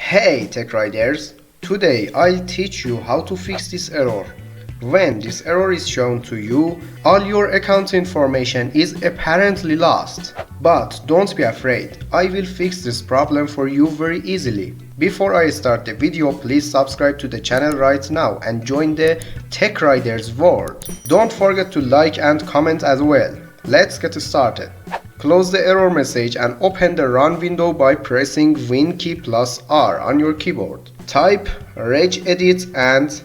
Hey tech riders, today I'll teach you how to fix this error. When this error is shown to you, all your account information is apparently lost. But don't be afraid, I will fix this problem for you very easily. Before I start the video, please subscribe to the channel right now and join the Tech Riders world. Don't forget to like and comment as well. Let's get started. Close the error message and open the run window by pressing Win key plus R on your keyboard. Type regedit and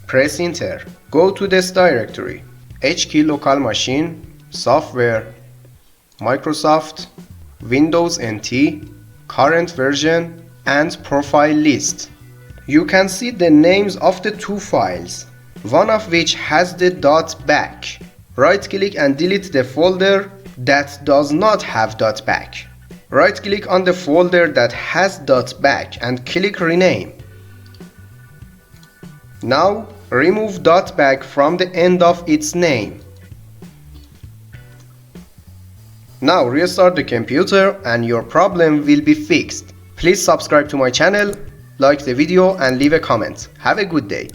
press enter. Go to this directory: HKey local machine, software, Microsoft, Windows NT, CurrentVersion, and ProfileList. You can see the names of the two files, one of which has the .back. Right click and delete the folder that does not have .back. Right click on the folder that has .back and click rename. Now remove .back from the end of its name. Now restart the computer and your problem will be fixed. Please subscribe to my channel, like the video and leave a comment. Have a good day.